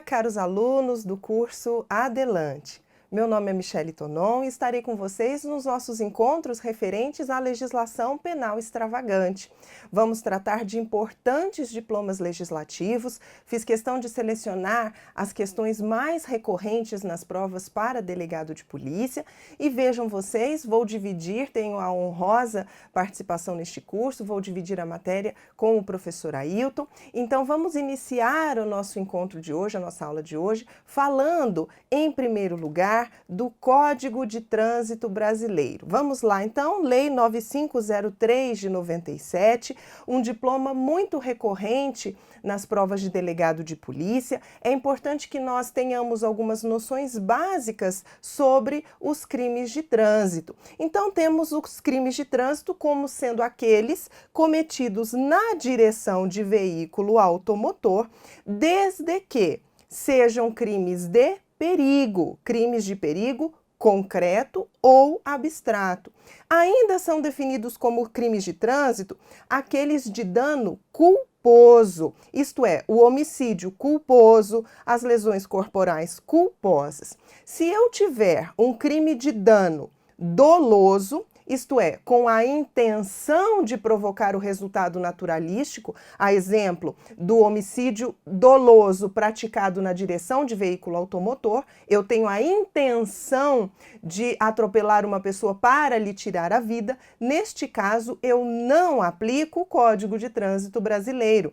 caros alunos do curso Adelante. Meu nome é Michele Tonon e estarei com vocês nos nossos encontros referentes à legislação penal extravagante. Vamos tratar de importantes diplomas legislativos. Fiz questão de selecionar as questões mais recorrentes nas provas para delegado de polícia. E vejam vocês, vou dividir, tenho a honrosa participação neste curso, vou dividir a matéria com o professor Ailton. Então vamos iniciar o nosso encontro de hoje, a nossa aula de hoje, falando, em primeiro lugar, do Código de Trânsito Brasileiro. Vamos lá, então, Lei 9503 de 97, um diploma muito recorrente nas provas de delegado de polícia. É importante que nós tenhamos algumas noções básicas sobre os crimes de trânsito. Então, temos os crimes de trânsito como sendo aqueles cometidos na direção de veículo automotor, desde que sejam crimes de perigo, crimes de perigo concreto ou abstrato. Ainda são definidos como crimes de trânsito aqueles de dano culposo, isto é, o homicídio culposo, as lesões corporais culposas. Se eu tiver um crime de dano doloso, isto é, com a intenção de provocar o resultado naturalístico, a exemplo do homicídio doloso praticado na direção de veículo automotor, eu tenho a intenção de atropelar uma pessoa para lhe tirar a vida. Neste caso, eu não aplico o Código de Trânsito Brasileiro.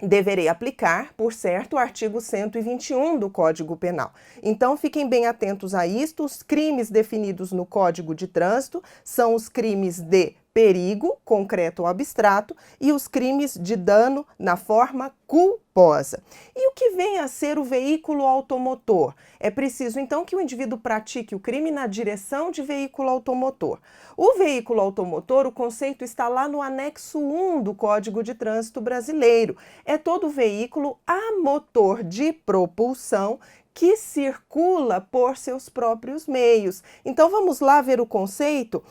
Deverei aplicar, por certo, o artigo 121 do Código Penal. Então, fiquem bem atentos a isto. Os crimes definidos no Código de Trânsito são os crimes de perigo, concreto ou abstrato, e os crimes de dano na forma culposa. E o que vem a ser o veículo automotor? É preciso, então, que o indivíduo pratique o crime na direção de veículo automotor. O veículo automotor, o conceito está lá no anexo 1 do Código de Trânsito Brasileiro. É todo veículo a motor de propulsão que circula por seus próprios meios. Então vamos lá ver o conceito.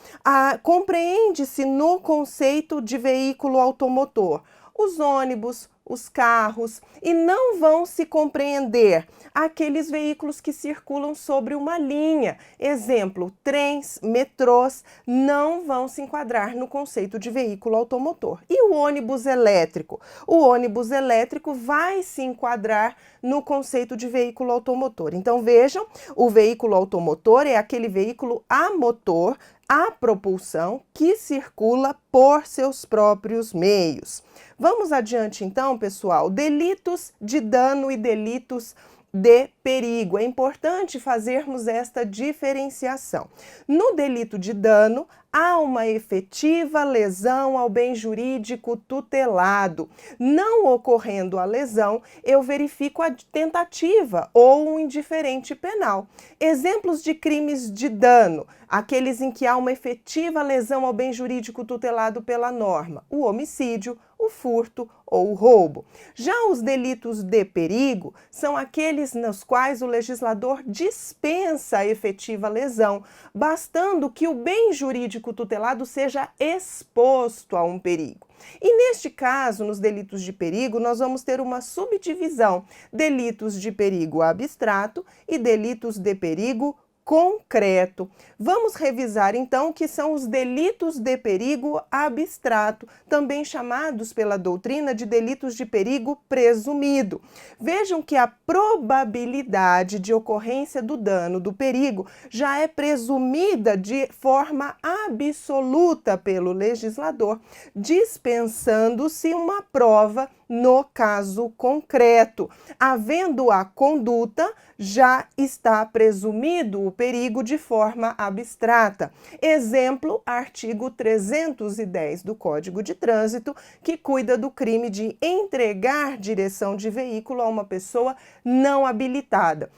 Compreende-se no conceito de veículo automotor os ônibus, os carros, e não vão se compreender aqueles veículos que circulam sobre uma linha. Exemplo, trens, metrôs, não vão se enquadrar no conceito de veículo automotor. E o ônibus elétrico? O ônibus elétrico vai se enquadrar no conceito de veículo automotor. Então vejam, o veículo automotor é aquele veículo a motor, a propulsão, que circula por seus próprios meios. Vamos adiante então, pessoal. Delitos de dano e delitos de perigo. É importante fazermos esta diferenciação. No delito de dano, há uma efetiva lesão ao bem jurídico tutelado. Não ocorrendo a lesão, eu verifico a tentativa ou um indiferente penal. Exemplos de crimes de dano, aqueles em que há uma efetiva lesão ao bem jurídico tutelado pela norma: o homicídio, o furto ou o roubo. Já os delitos de perigo são aqueles nos quais o legislador dispensa a efetiva lesão, bastando que o bem jurídico tutelado seja exposto a um perigo. E neste caso, nos delitos de perigo, nós vamos ter uma subdivisão: delitos de perigo abstrato e delitos de perigo concreto. Vamos revisar então o que são os delitos de perigo abstrato, também chamados pela doutrina de delitos de perigo presumido. Vejam que a probabilidade de ocorrência do dano, do perigo, já é presumida de forma absoluta pelo legislador, dispensando-se uma prova no caso concreto. Havendo a conduta, já está presumido o perigo de forma abstrata. Exemplo, artigo 310 do Código de Trânsito, que cuida do crime de entregar direção de veículo a uma pessoa não habilitada.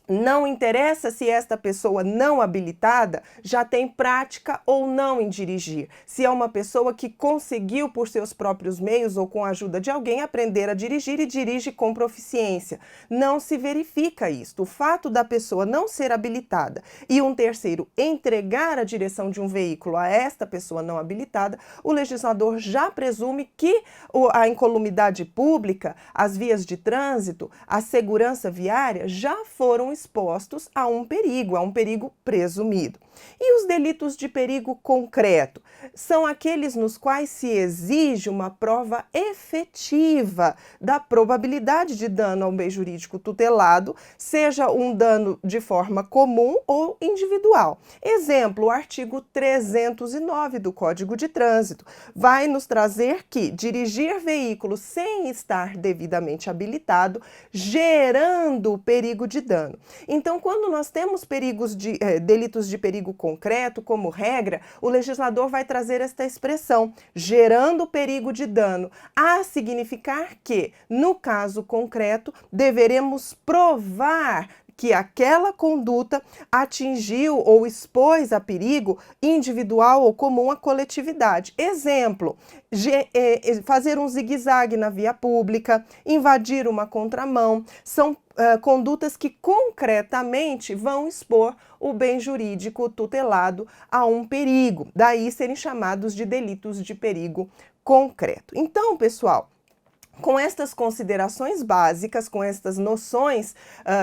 Não interessa se esta pessoa não habilitada já tem prática ou não em dirigir, se é uma pessoa que conseguiu por seus próprios meios ou com a ajuda de alguém aprender a dirigir e dirige com proficiência. Não se verifica isto. O fato da pessoa não ser habilitada e um terceiro entregar a direção de um veículo a esta pessoa não habilitada, o legislador já presume que a incolumidade pública, as vias de trânsito, a segurança viária já foram expostos a um perigo presumido. E os delitos de perigo concreto? São aqueles nos quais se exige uma prova efetiva da probabilidade de dano ao bem jurídico tutelado, seja um dano de forma comum ou individual. Exemplo, o artigo 309 do Código de Trânsito vai nos trazer que dirigir veículo sem estar devidamente habilitado, gerando perigo de dano. Então, quando nós temos delitos de perigo concreto, como regra, o legislador vai trazer esta expressão, gerando perigo de dano, a significar que, no caso concreto, deveremos provar que aquela conduta atingiu ou expôs a perigo individual ou comum à coletividade. Exemplo, fazer um zigue-zague na via pública, invadir uma contramão, são condutas que concretamente vão expor o bem jurídico tutelado a um perigo, daí serem chamados de delitos de perigo concreto. Então, pessoal, com estas considerações básicas, com estas noções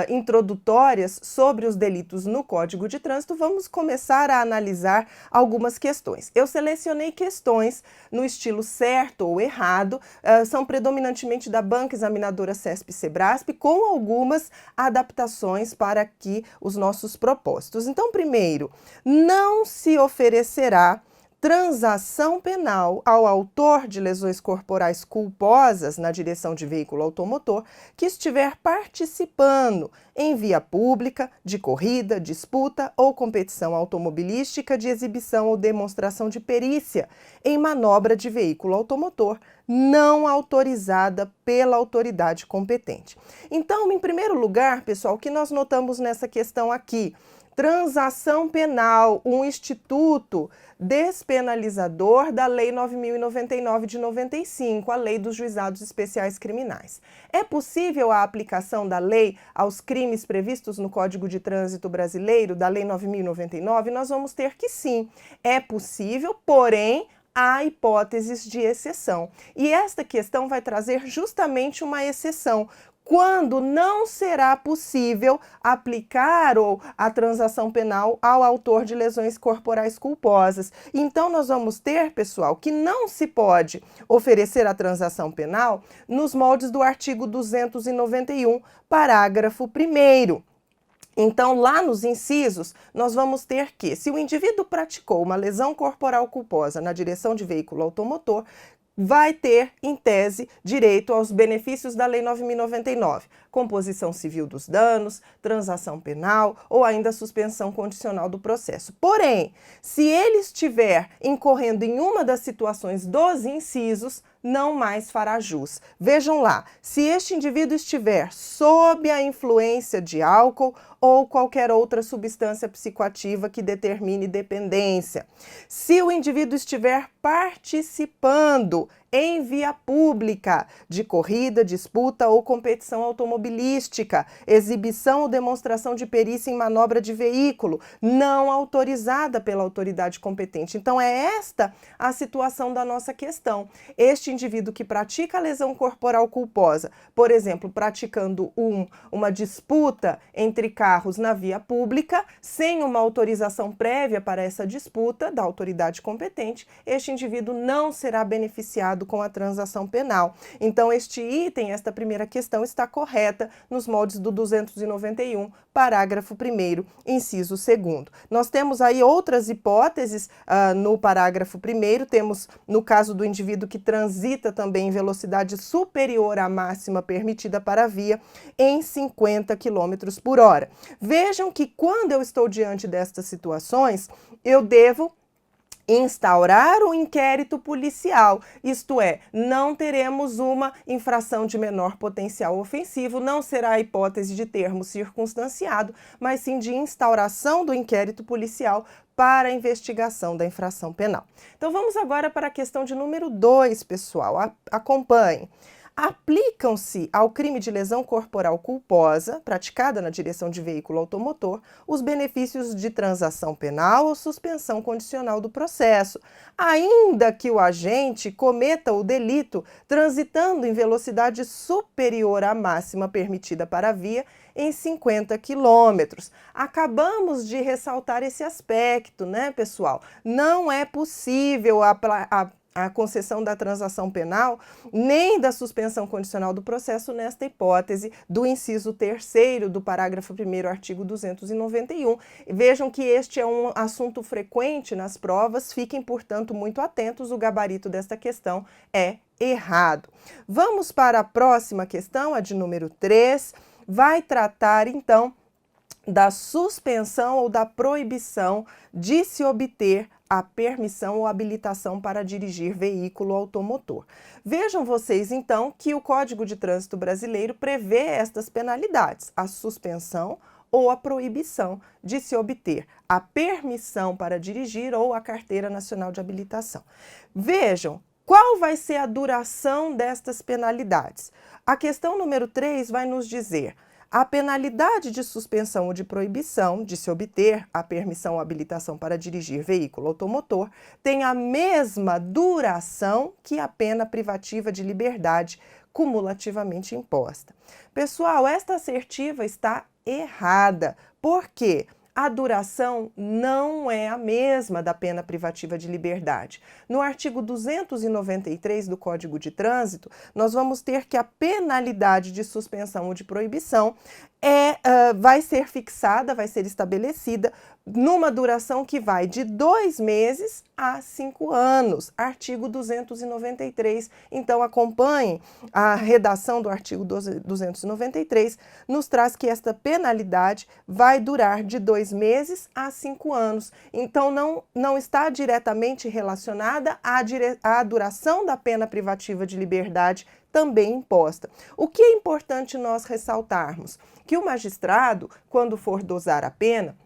introdutórias sobre os delitos no Código de Trânsito, vamos começar a analisar algumas questões. Eu selecionei questões no estilo certo ou errado, são predominantemente da banca examinadora CESP-CEBRASP, com algumas adaptações para aqui os nossos propósitos. Então, primeiro, não se oferecerá transação penal ao autor de lesões corporais culposas na direção de veículo automotor que estiver participando em via pública, de corrida, disputa ou competição automobilística de exibição ou demonstração de perícia em manobra de veículo automotor não autorizada pela autoridade competente. Então, em primeiro lugar, pessoal, o que nós notamos nessa questão aqui? Transação penal, um instituto despenalizador da Lei 9.099 de 95, a Lei dos Juizados Especiais Criminais. É possível a aplicação da lei aos crimes previstos no Código de Trânsito Brasileiro, da Lei 9.099? Nós vamos ter que sim, é possível, porém, há hipóteses de exceção. E esta questão vai trazer justamente uma exceção, quando não será possível aplicar a transação penal ao autor de lesões corporais culposas. Então, nós vamos ter, pessoal, que não se pode oferecer a transação penal nos moldes do artigo 291, parágrafo 1º. Então, lá nos incisos, nós vamos ter que, se o indivíduo praticou uma lesão corporal culposa na direção de veículo automotor, vai ter, em tese, direito aos benefícios da Lei 9.099, composição civil dos danos, transação penal ou ainda suspensão condicional do processo. Porém, se ele estiver incorrendo em uma das situações dos incisos, não mais fará jus. Vejam lá, se este indivíduo estiver sob a influência de álcool ou qualquer outra substância psicoativa que determine dependência, se o indivíduo estiver participando em via pública de corrida, disputa ou competição automobilística, exibição ou demonstração de perícia em manobra de veículo, não autorizada pela autoridade competente. Então, é esta a situação da nossa questão. Este indivíduo que pratica lesão corporal culposa, por exemplo, praticando uma disputa entre carros na via pública, sem uma autorização prévia para essa disputa da autoridade competente, este indivíduo não será beneficiado com a transação penal. Então, este item, esta primeira questão, está correta nos moldes do 291, parágrafo 1º, inciso 2º. Nós temos aí outras hipóteses no parágrafo 1º, temos no caso do indivíduo que transita também em velocidade superior à máxima permitida para a via em 50 km por hora. Vejam que quando eu estou diante destas situações, eu devo instaurar o inquérito policial, isto é, não teremos uma infração de menor potencial ofensivo, não será a hipótese de termo circunstanciado, mas sim de instauração do inquérito policial para a investigação da infração penal. Então vamos agora para a questão de número 2, pessoal. Acompanhe. Aplicam-se ao crime de lesão corporal culposa, praticada na direção de veículo automotor, os benefícios de transação penal ou suspensão condicional do processo, ainda que o agente cometa o delito transitando em velocidade superior à máxima permitida para a via em 50 quilômetros. Acabamos de ressaltar esse aspecto, né, pessoal? Não é possível a concessão da transação penal, nem da suspensão condicional do processo nesta hipótese do inciso 3º do parágrafo 1º, artigo 291. Vejam que este é um assunto frequente nas provas, fiquem, portanto, muito atentos, o gabarito desta questão é errado. Vamos para a próxima questão, a de número 3, vai tratar, então, da suspensão ou da proibição de se obter a permissão ou habilitação para dirigir veículo automotor. Vejam vocês, então, que o Código de Trânsito Brasileiro prevê estas penalidades, a suspensão ou a proibição de se obter a permissão para dirigir ou a carteira nacional de habilitação. Vejam, qual vai ser a duração destas penalidades? A questão número 3 vai nos dizer: a penalidade de suspensão ou de proibição de se obter a permissão ou habilitação para dirigir veículo automotor tem a mesma duração que a pena privativa de liberdade cumulativamente imposta. Pessoal, esta assertiva está errada. Por quê? A duração não é a mesma da pena privativa de liberdade. No artigo 293 do Código de Trânsito, nós vamos ter que a penalidade de suspensão ou de proibição vai ser fixada, vai ser estabelecida numa duração que vai de 2 meses a 5 anos, artigo 293. Então, acompanhem a redação do artigo 293, nos traz que esta penalidade vai durar de 2 meses a 5 anos. Então, não está diretamente relacionada à duração da pena privativa de liberdade também imposta. O que é importante nós ressaltarmos? Que o magistrado, quando for dosar a pena,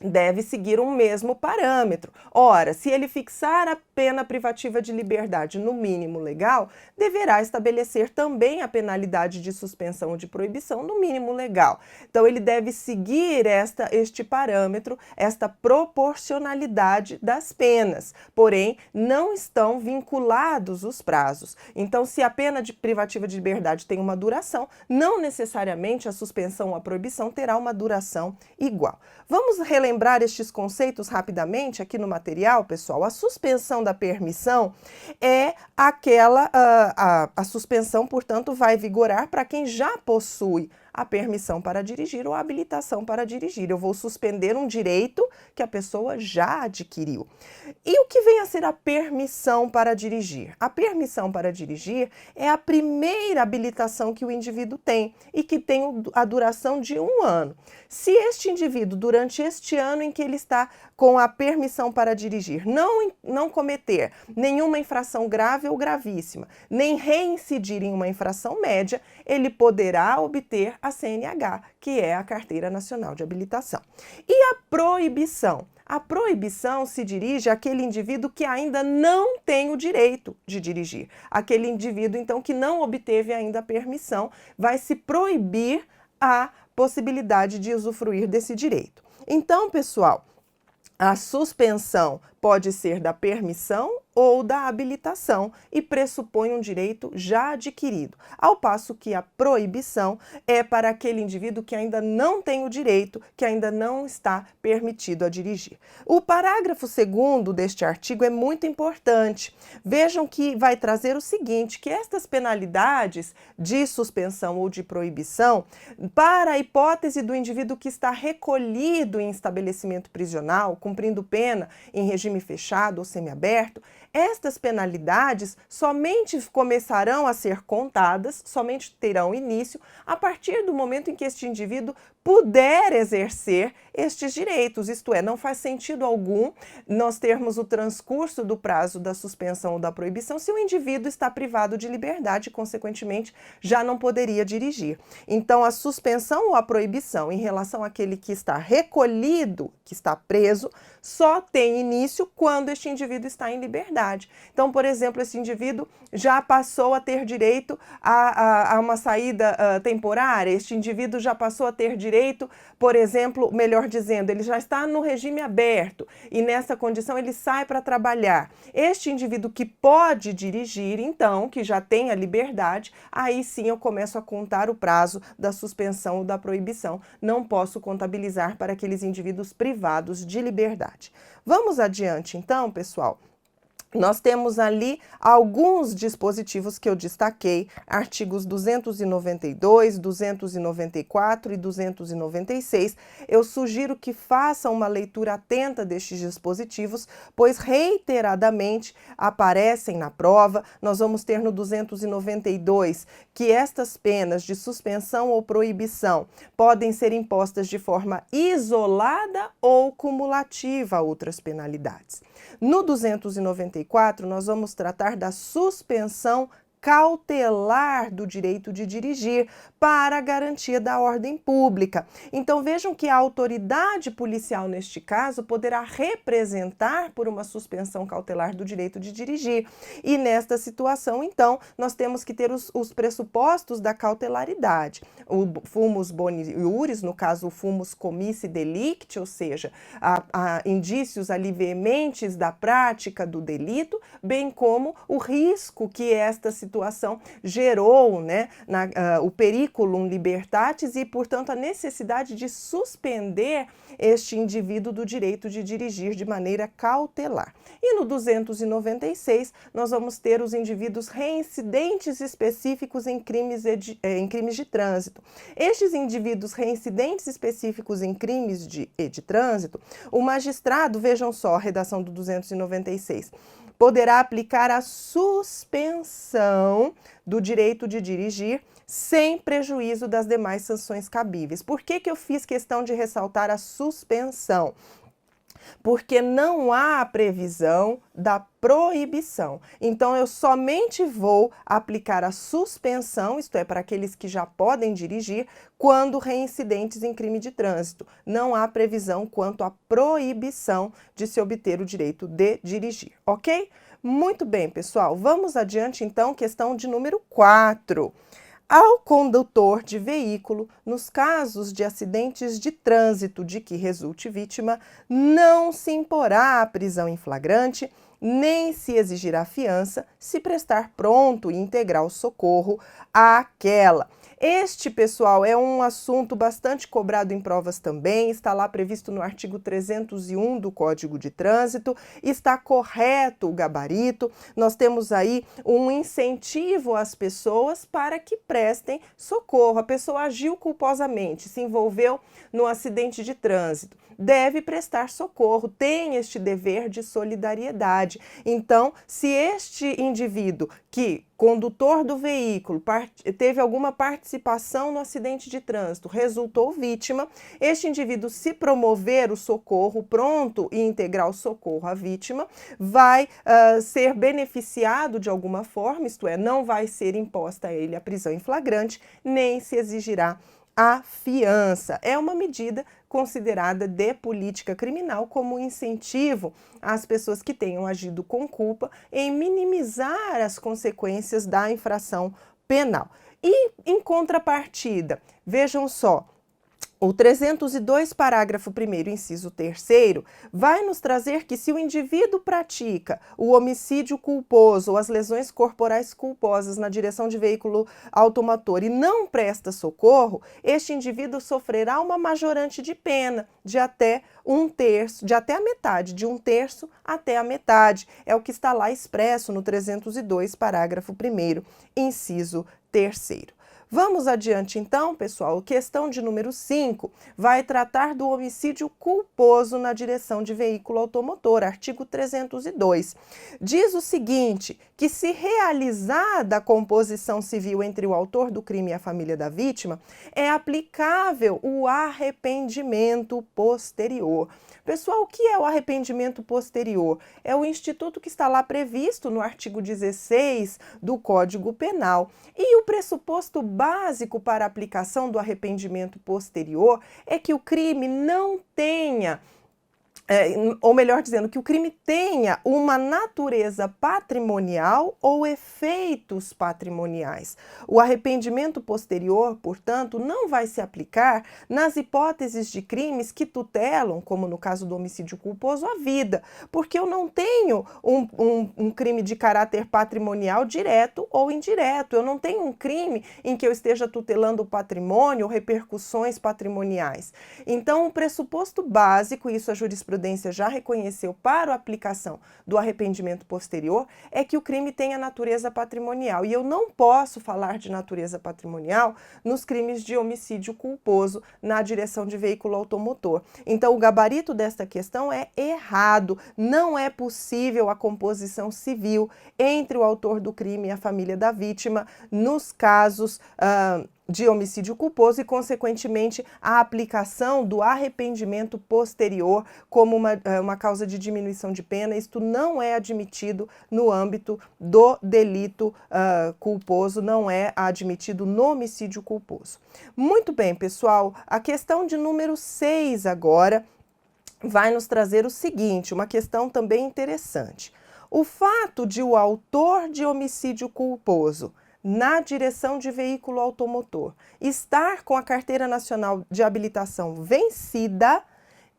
deve seguir um mesmo parâmetro. Ora, se ele fixar a pena privativa de liberdade no mínimo legal, deverá estabelecer também a penalidade de suspensão ou de proibição no mínimo legal. Então, ele deve seguir este parâmetro, esta proporcionalidade das penas, porém, não estão vinculados os prazos. Então, se a pena privativa de liberdade tem uma duração, não necessariamente a suspensão ou a proibição terá uma duração igual. Vamos relembrar estes conceitos rapidamente aqui no material, pessoal. A suspensão da permissão é aquela, a suspensão, portanto, vai vigorar para quem já possui a permissão para dirigir ou a habilitação para dirigir. Eu vou suspender um direito que a pessoa já adquiriu. E o que vem a ser a permissão para dirigir? A permissão para dirigir é a primeira habilitação que o indivíduo tem e que tem a duração de 1 ano. Se este indivíduo, durante este ano em que ele está com a permissão para dirigir, não cometer nenhuma infração grave ou gravíssima, nem reincidir em uma infração média, ele poderá obter a CNH, que é a Carteira Nacional de Habilitação. E a proibição? A proibição se dirige àquele indivíduo que ainda não tem o direito de dirigir. Aquele indivíduo, então, que não obteve ainda a permissão, vai se proibir a possibilidade de usufruir desse direito. Então, pessoal, a suspensão pode ser da permissão ou da habilitação e pressupõe um direito já adquirido, ao passo que a proibição é para aquele indivíduo que ainda não tem o direito, que ainda não está permitido a dirigir. O parágrafo 2º deste artigo é muito importante. Vejam que vai trazer o seguinte, que estas penalidades de suspensão ou de proibição, para a hipótese do indivíduo que está recolhido em estabelecimento prisional, cumprindo pena em regime fechado ou semiaberto, Estas penalidades somente começarão a ser contadas, somente terão início a partir do momento em que este indivíduo puder exercer estes direitos, isto é, não faz sentido algum nós termos o transcurso do prazo da suspensão ou da proibição se o indivíduo está privado de liberdade e, consequentemente, já não poderia dirigir. Então, a suspensão ou a proibição em relação àquele que está recolhido, que está preso, só tem início quando este indivíduo está em liberdade. Então, por exemplo, esse indivíduo já passou a ter direito a uma saída temporária, este indivíduo já passou a ter direito, por exemplo, melhor dizendo, ele já está no regime aberto e nessa condição ele sai para trabalhar. Este indivíduo que pode dirigir, então, que já tem a liberdade, aí sim eu começo a contar o prazo da suspensão ou da proibição. Não posso contabilizar para aqueles indivíduos privados de liberdade. Vamos adiante, então, pessoal. Nós temos ali alguns dispositivos que eu destaquei, artigos 292, 294 e 296. Eu sugiro que façam uma leitura atenta destes dispositivos, pois reiteradamente aparecem na prova. Nós vamos ter no 292 que estas penas de suspensão ou proibição podem ser impostas de forma isolada ou cumulativa a outras penalidades. No 294, nós vamos tratar da suspensão cautelar do direito de dirigir para a garantia da ordem pública. Então vejam que a autoridade policial neste caso poderá representar por uma suspensão cautelar do direito de dirigir. E nesta situação, então, nós temos que ter os pressupostos da cautelaridade. O fumus boni iuris, no caso o fumus comissi delicti, ou seja, há indícios ali veementes da prática do delito, bem como o risco que esta situação gerou, né, o periculum libertatis e, portanto, a necessidade de suspender este indivíduo do direito de dirigir de maneira cautelar. E no 296, nós vamos ter os indivíduos reincidentes específicos em crimes de trânsito. Estes indivíduos reincidentes específicos em crimes de trânsito, o magistrado, vejam só a redação do 296, poderá aplicar a suspensão do direito de dirigir sem prejuízo das demais sanções cabíveis. Por que eu fiz questão de ressaltar a suspensão? Porque não há a previsão da proibição. Então, eu somente vou aplicar a suspensão, isto é, para aqueles que já podem dirigir, quando reincidentes em crime de trânsito. Não há previsão quanto à proibição de se obter o direito de dirigir, ok? Muito bem, pessoal. Vamos adiante, então, questão de número 4. Ao condutor de veículo, nos casos de acidentes de trânsito de que resulte vítima, não se imporá a prisão em flagrante, nem se exigirá fiança, se prestar pronto e integral socorro àquela. Este, pessoal, é um assunto bastante cobrado em provas também, está lá previsto no artigo 301 do Código de Trânsito, está correto o gabarito, nós temos aí um incentivo às pessoas para que prestem socorro. A pessoa agiu culposamente, se envolveu no acidente de trânsito, deve prestar socorro, tem este dever de solidariedade. Então, se este indivíduo que condutor do veículo teve alguma participação no acidente de trânsito, resultou vítima, este indivíduo, se promover o socorro pronto e integral socorro à vítima, vai ser beneficiado de alguma forma, isto é, não vai ser imposta a ele a prisão em flagrante, nem se exigirá a fiança. É uma medida considerada de política criminal como incentivo às pessoas que tenham agido com culpa em minimizar as consequências da infração penal. E, em contrapartida, vejam só, o 302, parágrafo 1º, inciso 3º, vai nos trazer que se o indivíduo pratica o homicídio culposo ou as lesões corporais culposas na direção de veículo automotor e não presta socorro, este indivíduo sofrerá uma majorante de pena de até a metade, de 1/3 até a metade. É o que está lá expresso no 302, parágrafo 1º, inciso 3º. Vamos adiante então, pessoal. Questão de número 5 vai tratar do homicídio culposo na direção de veículo automotor, artigo 302. Diz o seguinte, que se realizada a composição civil entre o autor do crime e a família da vítima, é aplicável o arrependimento posterior. Pessoal, o que é o arrependimento posterior? É o instituto que está lá previsto no artigo 16 do Código Penal. E o pressuposto básico para a aplicação do arrependimento posterior é que o crime não tenha, ou melhor dizendo, que o crime tenha uma natureza patrimonial ou efeitos patrimoniais. O arrependimento posterior, portanto, não vai se aplicar nas hipóteses de crimes que tutelam, como no caso do homicídio culposo, a vida, porque eu não tenho um crime de caráter patrimonial direto ou indireto, eu não tenho um crime em que eu esteja tutelando o patrimônio ou repercussões patrimoniais. Então, o pressuposto básico, isso a jurisprudência já reconheceu para a aplicação do arrependimento posterior, é que o crime tenha natureza patrimonial. E eu não posso falar de natureza patrimonial nos crimes de homicídio culposo na direção de veículo automotor. Então, o gabarito desta questão é errado. Não é possível a composição civil entre o autor do crime e a família da vítima nos casos de homicídio culposo e, consequentemente, a aplicação do arrependimento posterior como uma causa de diminuição de pena. Isto não é admitido no âmbito do delito culposo, não é admitido no homicídio culposo. Muito bem, pessoal, a questão de número 6 agora vai nos trazer o seguinte, uma questão também interessante. O fato de o autor de homicídio culposo na direção de veículo automotor estar com a Carteira Nacional de Habilitação vencida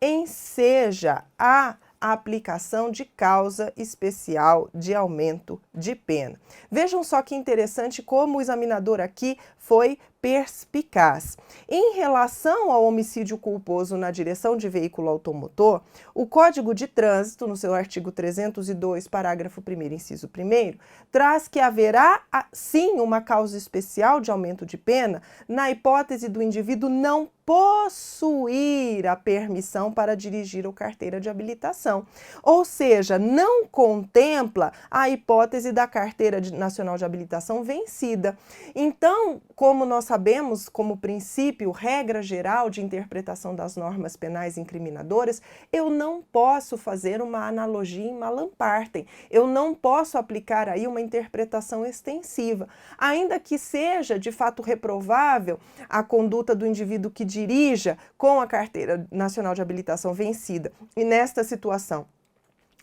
enseja a aplicação de causa especial de aumento de pena. Vejam só que interessante como o examinador aqui foi perspicaz. Em relação ao homicídio culposo na direção de veículo automotor, o Código de Trânsito, no seu artigo 302, parágrafo 1º, inciso 1º, traz que haverá, sim, uma causa especial de aumento de pena na hipótese do indivíduo não possuir a permissão para dirigir ou carteira de habilitação. Ou seja, não contempla a hipótese da Carteira Nacional de Habilitação vencida. Então, como nós sabemos, como princípio, regra geral de interpretação das normas penais incriminadoras, eu não posso fazer uma analogia em malam partem. Eu não posso aplicar aí uma interpretação extensiva. Ainda que seja, de fato, reprovável a conduta do indivíduo que dirija com a Carteira Nacional de Habilitação vencida e, nesta situação,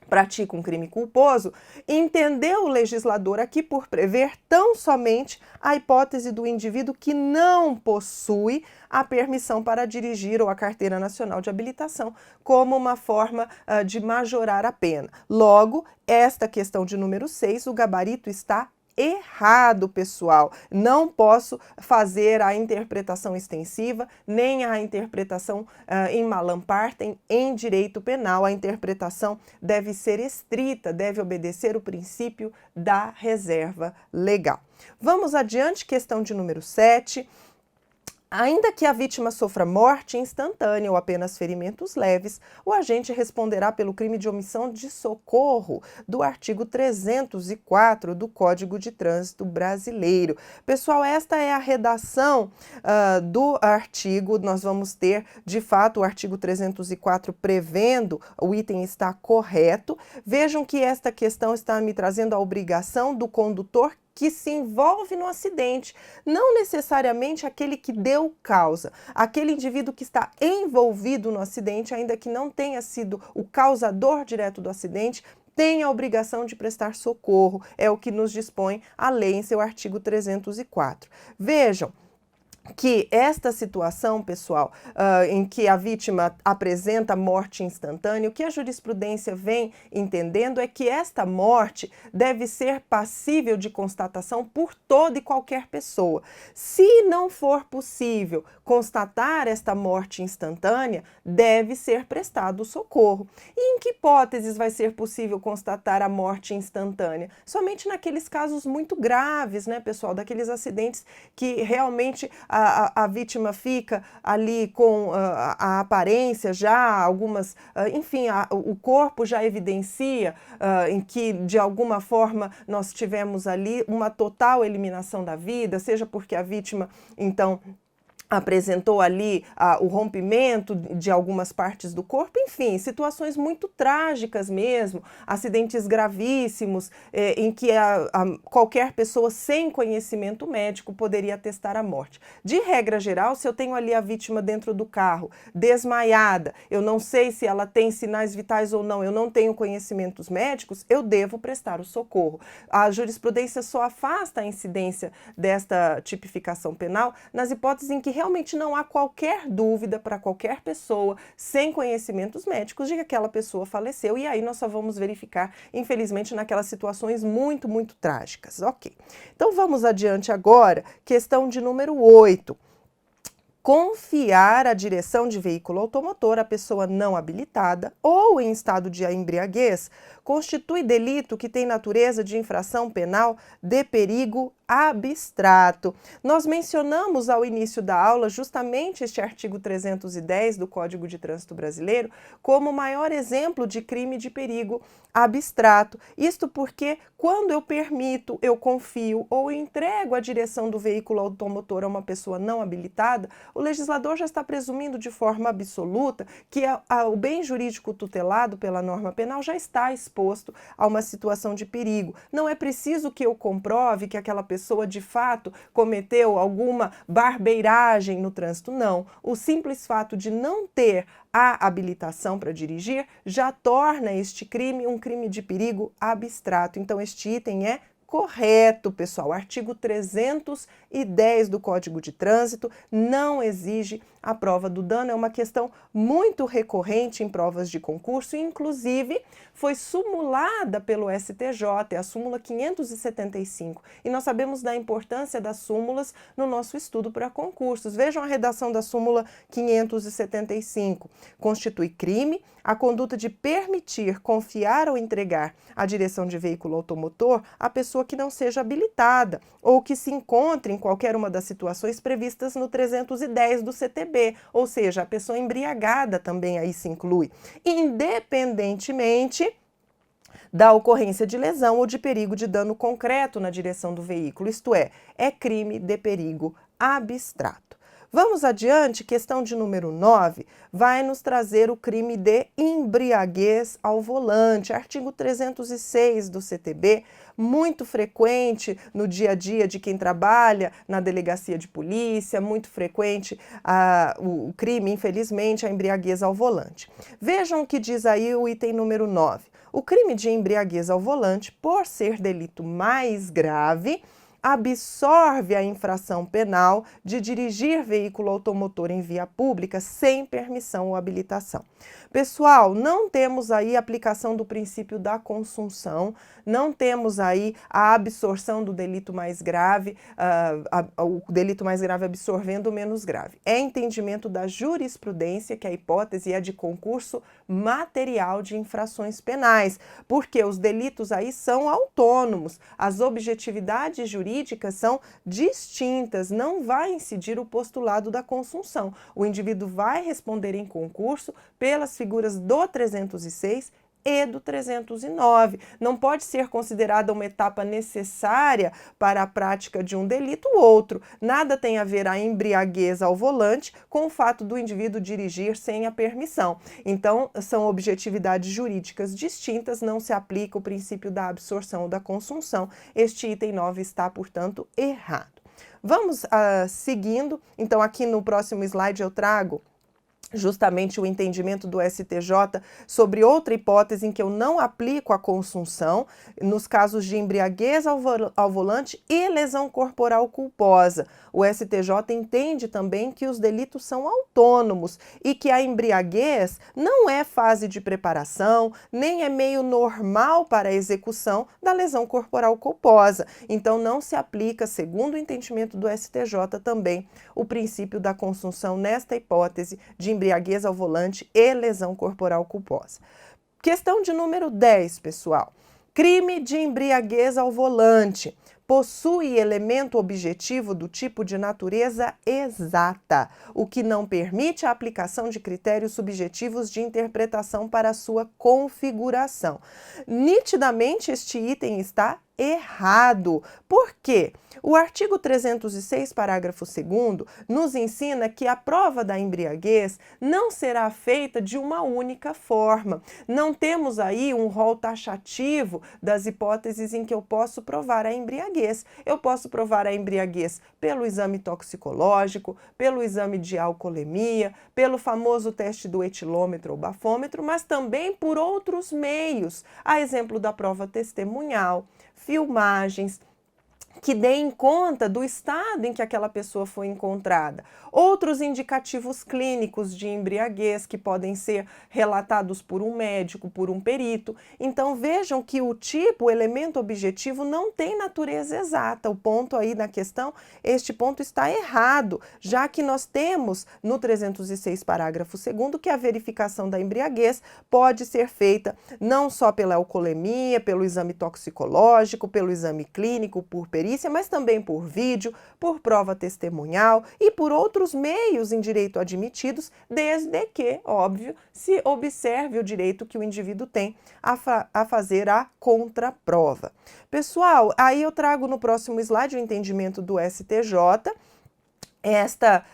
pratica um crime culposo, entendeu o legislador aqui por prever tão somente a hipótese do indivíduo que não possui a permissão para dirigir ou a Carteira Nacional de Habilitação como uma forma de majorar a pena. Logo, esta questão de número 6, o gabarito está errado, pessoal. Não posso fazer a interpretação extensiva, nem a interpretação em malam partem em direito penal. A interpretação deve ser estrita, deve obedecer o princípio da reserva legal. Vamos adiante, questão de número 7. Ainda que a vítima sofra morte instantânea ou apenas ferimentos leves, o agente responderá pelo crime de omissão de socorro do artigo 304 do Código de Trânsito Brasileiro. Pessoal, esta é a redação do artigo. Nós vamos ter, de fato, o artigo 304 prevendo, o item está correto. Vejam que esta questão está me trazendo a obrigação do condutor que se envolve no acidente, não necessariamente aquele que deu causa, aquele indivíduo que está envolvido no acidente, ainda que não tenha sido o causador direto do acidente, tem a obrigação de prestar socorro, é o que nos dispõe a lei em seu artigo 304. Vejam, que esta situação, pessoal, em que a vítima apresenta morte instantânea, o que a jurisprudência vem entendendo é que esta morte deve ser passível de constatação por toda e qualquer pessoa. Se não for possível constatar esta morte instantânea, deve ser prestado socorro. E em que hipóteses vai ser possível constatar a morte instantânea? Somente naqueles casos muito graves, né, pessoal, daqueles acidentes que realmente a vítima fica ali com a aparência já, algumas, enfim, o corpo já evidencia em que de alguma forma nós tivemos ali uma total eliminação da vida, seja porque a vítima, então, apresentou ali o rompimento de algumas partes do corpo, enfim, situações muito trágicas mesmo, acidentes gravíssimos, em que qualquer pessoa sem conhecimento médico poderia atestar a morte. De regra geral, se eu tenho ali a vítima dentro do carro, desmaiada, eu não sei se ela tem sinais vitais ou não, eu não tenho conhecimentos médicos, eu devo prestar o socorro. A jurisprudência só afasta a incidência desta tipificação penal nas hipóteses em que realmente não há qualquer dúvida para qualquer pessoa sem conhecimentos médicos de que aquela pessoa faleceu, e aí nós só vamos verificar, infelizmente, naquelas situações muito, muito trágicas. Ok. Então vamos adiante agora, questão de número 8. Confiar a direção de veículo automotor à pessoa não habilitada ou em estado de embriaguez constitui delito que tem natureza de infração penal de perigo abstrato. Nós mencionamos ao início da aula justamente este artigo 310 do Código de Trânsito Brasileiro como o maior exemplo de crime de perigo abstrato. Isto porque quando eu permito, eu confio ou entrego a direção do veículo automotor a uma pessoa não habilitada, o legislador já está presumindo de forma absoluta que o bem jurídico tutelado pela norma penal já está exposto a uma situação de perigo. Não é preciso que eu comprove que aquela pessoa de fato cometeu alguma barbeiragem no trânsito, não. O simples fato de não ter a habilitação para dirigir já torna este crime um crime de perigo abstrato. Então, este item é correto, pessoal. Artigo 310 do Código de Trânsito não exige a prova do dano. É uma questão muito recorrente em provas de concurso, e inclusive foi sumulada pelo STJ, é a súmula 575. E nós sabemos da importância das súmulas no nosso estudo para concursos. Vejam a redação da súmula 575. Constitui crime a conduta de permitir, confiar ou entregar a direção de veículo automotor à pessoa que não seja habilitada ou que se encontre em qualquer uma das situações previstas no 310 do CTB, ou seja, a pessoa embriagada também aí se inclui, independentemente da ocorrência de lesão ou de perigo de dano concreto na direção do veículo, isto é crime de perigo abstrato. Vamos adiante, questão de número 9, vai nos trazer o crime de embriaguez ao volante, artigo 306 do CTB, muito frequente no dia a dia de quem trabalha na delegacia de polícia, muito frequente o crime, infelizmente, a embriaguez ao volante. Vejam o que diz aí o item número 9. O crime de embriaguez ao volante, por ser delito mais grave, absorve a infração penal de dirigir veículo automotor em via pública sem permissão ou habilitação. Pessoal, não temos aí a aplicação do princípio da consunção, não temos aí a absorção do delito mais grave, o delito mais grave absorvendo o menos grave. É entendimento da jurisprudência que a hipótese é de concurso material de infrações penais, porque os delitos aí são autônomos, as objetividades jurídicas são distintas, não vai incidir o postulado da consunção. O indivíduo vai responder em concurso pelas figuras do 306 e do 309. Não pode ser considerada uma etapa necessária para a prática de um delito ou outro. Nada tem a ver a embriaguez ao volante com o fato do indivíduo dirigir sem a permissão. Então, são objetividades jurídicas distintas, não se aplica o princípio da absorção ou da consunção. Este item 9 está, portanto, errado. Vamos seguindo. Então, aqui no próximo slide eu trago justamente o entendimento do STJ sobre outra hipótese em que eu não aplico a consunção, nos casos de embriaguez ao volante e lesão corporal culposa. O STJ entende também que os delitos são autônomos e que a embriaguez não é fase de preparação, nem é meio normal para a execução da lesão corporal culposa. Então, não se aplica, segundo o entendimento do STJ, também o princípio da consunção nesta hipótese de embriaguez ao volante e lesão corporal culposa. Questão de número 10, pessoal. Crime de embriaguez ao volante possui elemento objetivo do tipo de natureza exata, o que não permite a aplicação de critérios subjetivos de interpretação para sua configuração. Nitidamente, este item está errado. Por quê? O artigo 306, parágrafo 2º, nos ensina que a prova da embriaguez não será feita de uma única forma. Não temos aí um rol taxativo das hipóteses em que eu posso provar a embriaguez. Eu posso provar a embriaguez pelo exame toxicológico, pelo exame de alcoolemia, pelo famoso teste do etilômetro ou bafômetro, mas também por outros meios, a exemplo da prova testemunhal, filmagens, que deem conta do estado em que aquela pessoa foi encontrada. Outros indicativos clínicos de embriaguez que podem ser relatados por um médico, por um perito. Então vejam que o tipo, o elemento objetivo não tem natureza exata. O ponto aí na questão, este ponto está errado, já que nós temos no 306 parágrafo 2º que a verificação da embriaguez pode ser feita não só pela alcoolemia, pelo exame toxicológico, pelo exame clínico, por perícia, mas também por vídeo, por prova testemunhal e por outros meios em direito admitidos, desde que, óbvio, se observe o direito que o indivíduo tem a fazer a contraprova. Pessoal, aí eu trago no próximo slide o entendimento do STJ. Esta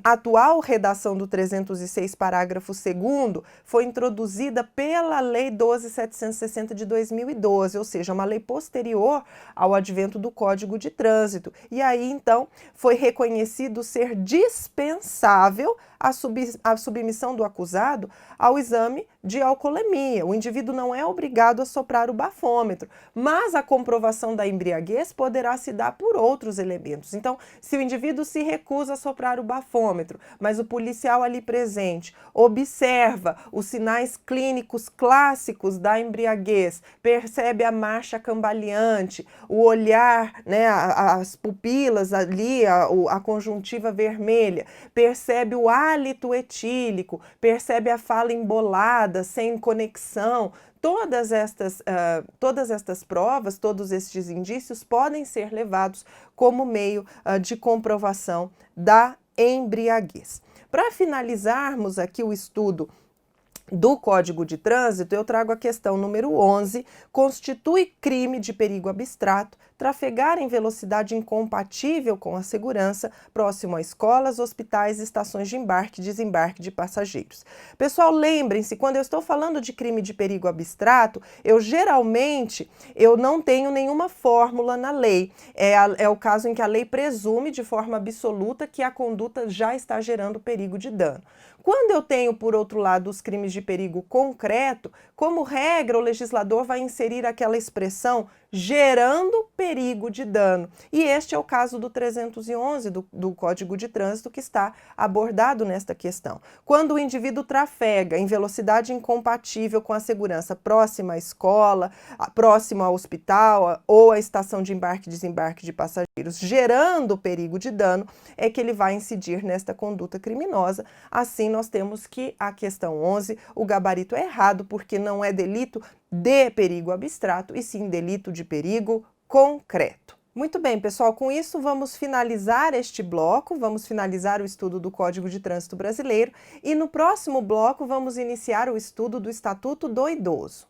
atual redação do 306, parágrafo 2º, foi introduzida pela Lei 12.760 de 2012, ou seja, uma lei posterior ao advento do Código de Trânsito. E aí, então, foi reconhecido ser dispensável a submissão do acusado ao exame de alcoolemia. O indivíduo não é obrigado a soprar o bafômetro, mas a comprovação da embriaguez poderá se dar por outros elementos. Então, se o indivíduo se recusa a soprar o bafômetro, mas o policial ali presente observa os sinais clínicos clássicos da embriaguez, percebe a marcha cambaleante, o olhar, né, as pupilas ali, a conjuntiva vermelha, percebe o hálito etílico, percebe a fala embolada, sem conexão. Todas estas provas, todos estes indícios podem ser levados como meio de comprovação da embriaguez. Para finalizarmos aqui o estudo do Código de Trânsito, eu trago a questão número 11, constitui crime de perigo abstrato trafegar em velocidade incompatível com a segurança próximo a escolas, hospitais, estações de embarque e desembarque de passageiros. Pessoal, lembrem-se, quando eu estou falando de crime de perigo abstrato, eu não tenho nenhuma fórmula na lei. É o caso em que a lei presume de forma absoluta que a conduta já está gerando perigo de dano. Quando eu tenho, por outro lado, os crimes de perigo concreto, como regra, o legislador vai inserir aquela expressão gerando perigo de dano. E este é o caso do 311 do Código de Trânsito que está abordado nesta questão. Quando o indivíduo trafega em velocidade incompatível com a segurança próxima à escola, próximo ao hospital ou à estação de embarque e desembarque de passageiros, gerando perigo de dano, é que ele vai incidir nesta conduta criminosa. Assim, nós temos que a questão 11, o gabarito é errado, porque não é delito de perigo abstrato, e sim delito de perigo concreto. Muito bem, pessoal, com isso vamos finalizar este bloco, vamos finalizar o estudo do Código de Trânsito Brasileiro e no próximo bloco vamos iniciar o estudo do Estatuto do Idoso.